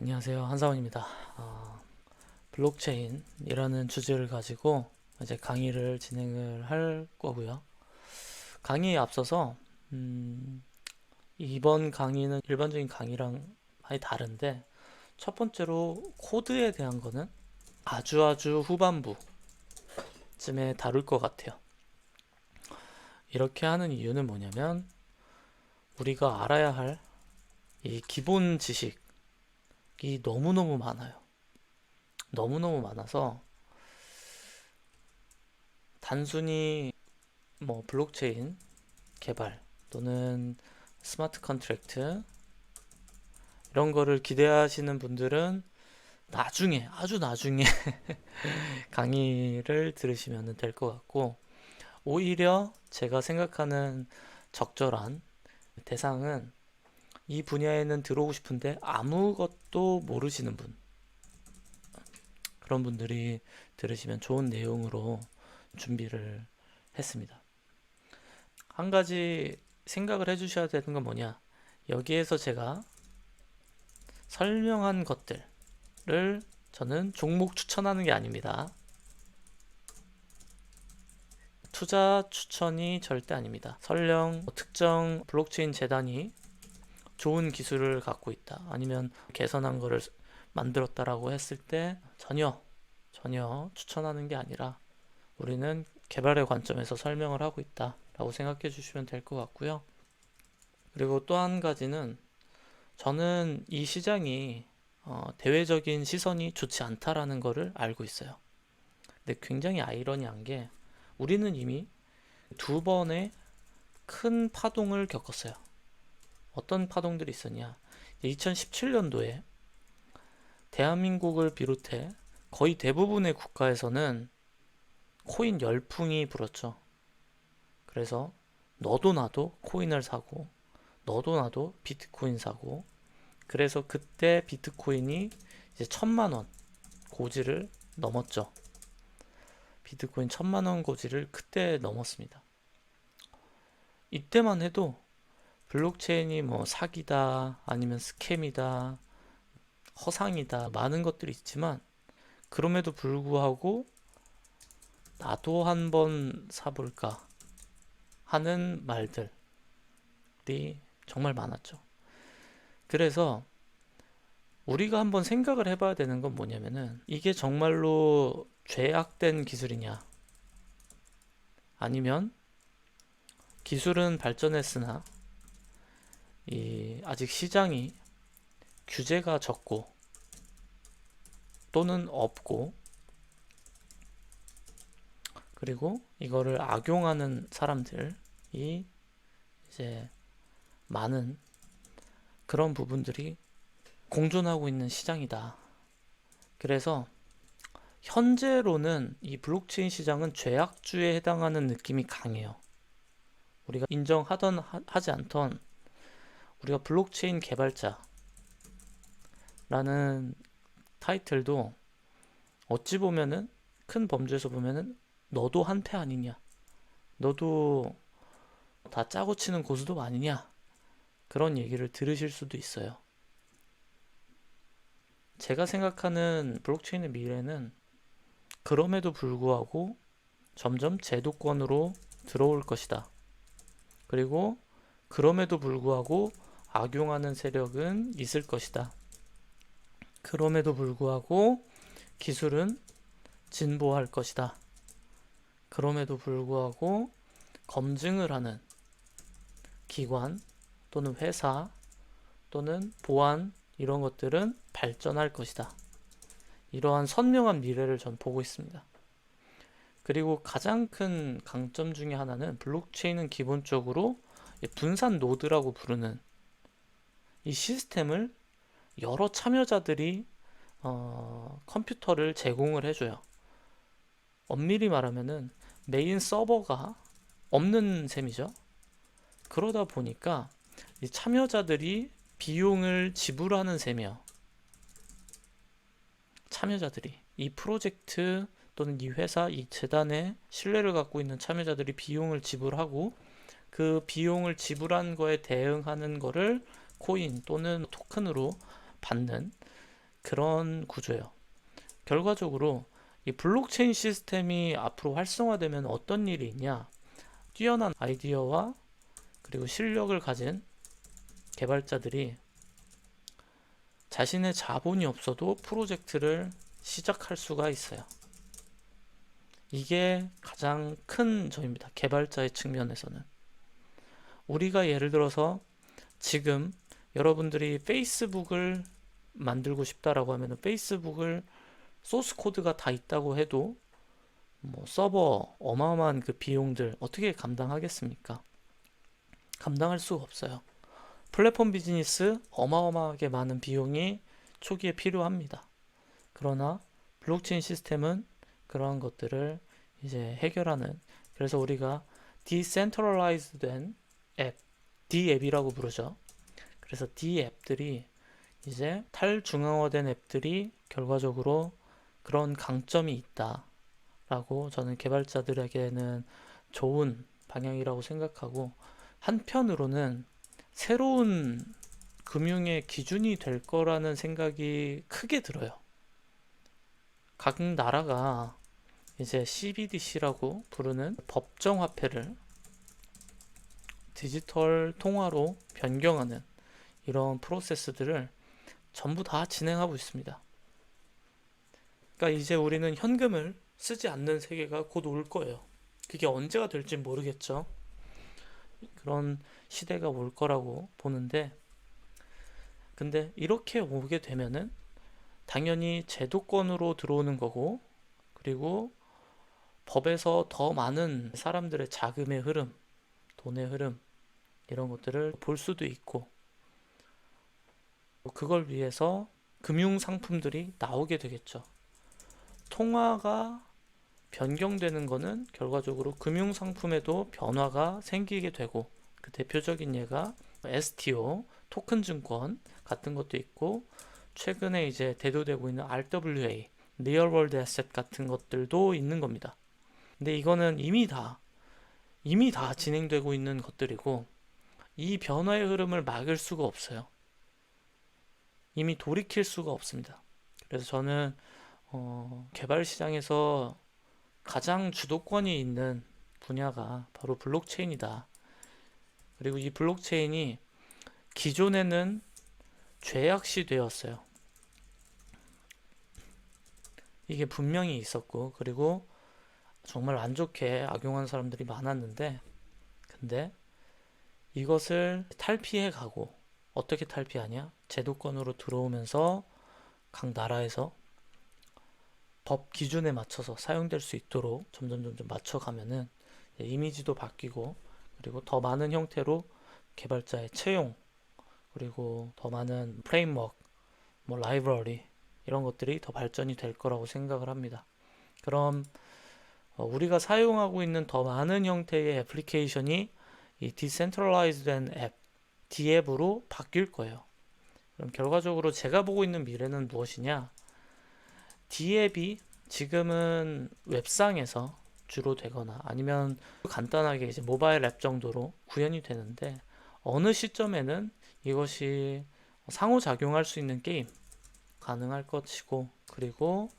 안녕하세요, 한사원입니다. 블록체인이라는 주제를 가지고 이제 강의를 진행을 할 거고요. 강의에 앞서서 이번 강의는 일반적인 강의랑 많이 다른데, 첫 번째로 코드에 대한 거는 아주 후반부쯤에 다룰 것 같아요. 이렇게 하는 이유는 뭐냐면, 우리가 알아야 할 이 기본 지식이 너무너무 많아요. 너무너무 많아서 단순히 블록체인 개발 또는 스마트 컨트랙트 이런 거를 기대하시는 분들은 나중에, 아주 나중에 강의를 들으시면 될 것 같고, 오히려 제가 생각하는 적절한 대상은 이 분야에는 들어오고 싶은데 아무것도 모르시는 분, 그런 분들이 들으시면 좋은 내용으로 준비를 했습니다. 한 가지 생각을 해주셔야 되는 건 뭐냐? 여기에서 제가 설명한 것들을 저는 종목 추천하는 게 아닙니다. 투자 추천이 절대 아닙니다. 설령 특정 블록체인 재단이 좋은 기술을 갖고 있다, 아니면 개선한 거를 만들었다라고 했을 때 전혀 추천하는 게 아니라 우리는 개발의 관점에서 설명을 하고 있다라고 생각해 주시면 될 것 같고요. 그리고 또 한 가지는, 저는 이 시장이 대외적인 시선이 좋지 않다라는 거를 알고 있어요. 근데 굉장히 아이러니한 게, 우리는 이미 두 번의 큰 파동을 겪었어요. 어떤 파동들이 있었냐? 2017년도에 대한민국을 비롯해 거의 대부분의 국가에서는 코인 열풍이 불었죠. 그래서 너도 나도 코인을 사고, 너도 나도 비트코인 사고, 그래서 그때 비트코인이 이제 1,000만 원 고지를 넘었죠. 비트코인 1,000만 원 고지를 그때 넘었습니다. 이때만 해도 블록체인이 사기다, 아니면 스캠이다, 허상이다, 많은 것들이 있지만, 그럼에도 불구하고 나도 한번 사볼까 하는 말들이 정말 많았죠. 그래서 우리가 한번 생각을 해봐야 되는 건 뭐냐면은, 이게 정말로 죄악된 기술이냐, 아니면 기술은 발전했으나 아직 시장이 규제가 적고 또는 없고, 그리고 이거를 악용하는 사람들이 이제 많은 그런 부분들이 공존하고 있는 시장이다. 그래서 현재로는 이 블록체인 시장은 죄악주에 해당하는 느낌이 강해요. 우리가 인정하던 하지 않던, 우리가 블록체인 개발자라는 타이틀도 어찌 보면은, 큰 범주에서 보면은 너도 한패 아니냐, 너도 다 짜고 치는 고수도 아니냐, 그런 얘기를 들으실 수도 있어요. 제가 생각하는 블록체인의 미래는 그럼에도 불구하고 점점 제도권으로 들어올 것이다. 그리고 그럼에도 불구하고 악용하는 세력은 있을 것이다. 그럼에도 불구하고 기술은 진보할 것이다. 그럼에도 불구하고 검증을 하는 기관 또는 회사 또는 보안, 이런 것들은 발전할 것이다. 이러한 선명한 미래를 전 보고 있습니다. 그리고 가장 큰 강점 중에 하나는, 블록체인은 기본적으로 분산 노드라고 부르는 이 시스템을 여러 참여자들이 컴퓨터를 제공을 해줘요. 엄밀히 말하면은 메인 서버가 없는 셈이죠. 그러다 보니까 이 참여자들이 비용을 지불하는 셈이에요. 참여자들이 이 프로젝트 또는 이 회사, 이 재단에 신뢰를 갖고 있는 참여자들이 비용을 지불하고, 그 비용을 지불한 거에 대응하는 거를 코인 또는 토큰으로 받는, 그런 구조예요. 결과적으로 이 블록체인 시스템이 앞으로 활성화되면 어떤 일이 있냐? 뛰어난 아이디어와 그리고 실력을 가진 개발자들이 자신의 자본이 없어도 프로젝트를 시작할 수가 있어요. 이게 가장 큰 점입니다. 개발자의 측면에서는. 우리가 예를 들어서 지금 여러분들이 페이스북을 만들고 싶다라고 하면 페이스북을 소스 코드가 다 있다고 해도 뭐 서버 어마어마한 그 비용들 어떻게 감당하겠습니까? 감당할 수가 없어요. 플랫폼 비즈니스 어마어마하게 많은 비용이 초기에 필요합니다. 그러나 블록체인 시스템은 그러한 것들을 이제 해결하는, 그래서 우리가 디센트럴라이즈드 된 앱, D앱이라고 부르죠. 그래서 D앱들이 이제 탈중앙화된 앱들이 결과적으로 그런 강점이 있다라고 저는 개발자들에게는 좋은 방향이라고 생각하고, 한편으로는 새로운 금융의 기준이 될 거라는 생각이 크게 들어요. 각 나라가 이제 CBDC라고 부르는 법정 화폐를 디지털 통화로 변경하는 이런 프로세스들을 전부 다 진행하고 있습니다. 그러니까 이제 우리는 현금을 쓰지 않는 세계가 곧 올 거예요. 그게 언제가 될지 모르겠죠. 그런 시대가 올 거라고 보는데, 근데 이렇게 오게 되면은 당연히 제도권으로 들어오는 거고, 그리고 법에서 더 많은 사람들의 자금의 흐름, 돈의 흐름, 이런 것들을 볼 수도 있고, 그걸 위해서 금융 상품들이 나오게 되겠죠. 통화가 변경되는 거는 결과적으로 금융 상품에도 변화가 생기게 되고, 그 대표적인 예가 STO, 토큰 증권 같은 것도 있고, 최근에 이제 대두되고 있는 RWA, Real World Asset 같은 것들도 있는 겁니다. 근데 이거는 이미 다 진행되고 있는 것들이고, 이 변화의 흐름을 막을 수가 없어요. 이미 돌이킬 수가 없습니다. 그래서 저는 개발 시장에서 가장 주도권이 있는 분야가 바로 블록체인이다. 그리고 이 블록체인이 기존에는 죄악시 되었어요. 이게 분명히 있었고, 그리고 정말 안 좋게 악용한 사람들이 많았는데, 근데 이것을 탈피해 가고, 어떻게 탈피하냐? 제도권으로 들어오면서 각 나라에서 법 기준에 맞춰서 사용될 수 있도록 점점 맞춰가면은 이미지도 바뀌고, 그리고 더 많은 형태로 개발자의 채용, 그리고 더 많은 프레임워크, 뭐 라이브러리, 이런 것들이 더 발전이 될 거라고 생각을 합니다. 그럼 우리가 사용하고 있는 더 많은 형태의 애플리케이션이 이 디센트럴라이즈된 앱, D앱으로 바뀔 거예요. 그럼 결과적으로 제가 보고 있는 미래는 무엇이냐? D앱이 지금은 웹상에서 주로 되거나 아니면 간단하게 이제 모바일 앱 정도로 구현이 되는데, 어느 시점에는 이것이 상호작용할 수 있는 게임 가능할 것이고, 그리고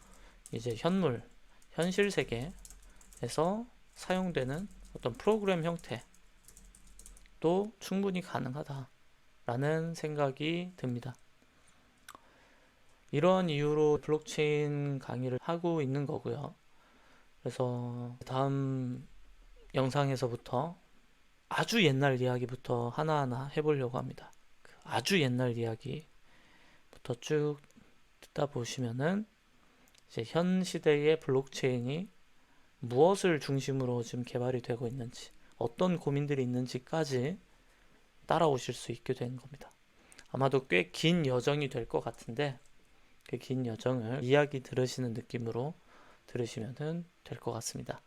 이제 현실 세계에서 사용되는 어떤 프로그램 형태도 충분히 가능하다라는 생각이 듭니다. 이런 이유로 블록체인 강의를 하고 있는 거고요. 그래서 다음 영상에서부터 아주 옛날 이야기부터 하나하나 해보려고 합니다. 아주 옛날 이야기부터 쭉 듣다 보시면은 이제 현 시대의 블록체인이 무엇을 중심으로 지금 개발이 되고 있는지, 어떤 고민들이 있는지까지 따라오실 수 있게 된 겁니다. 아마도 꽤 긴 여정이 될 것 같은데, 그 긴 여정을 이야기 들으시는 느낌으로 들으시면 될 것 같습니다.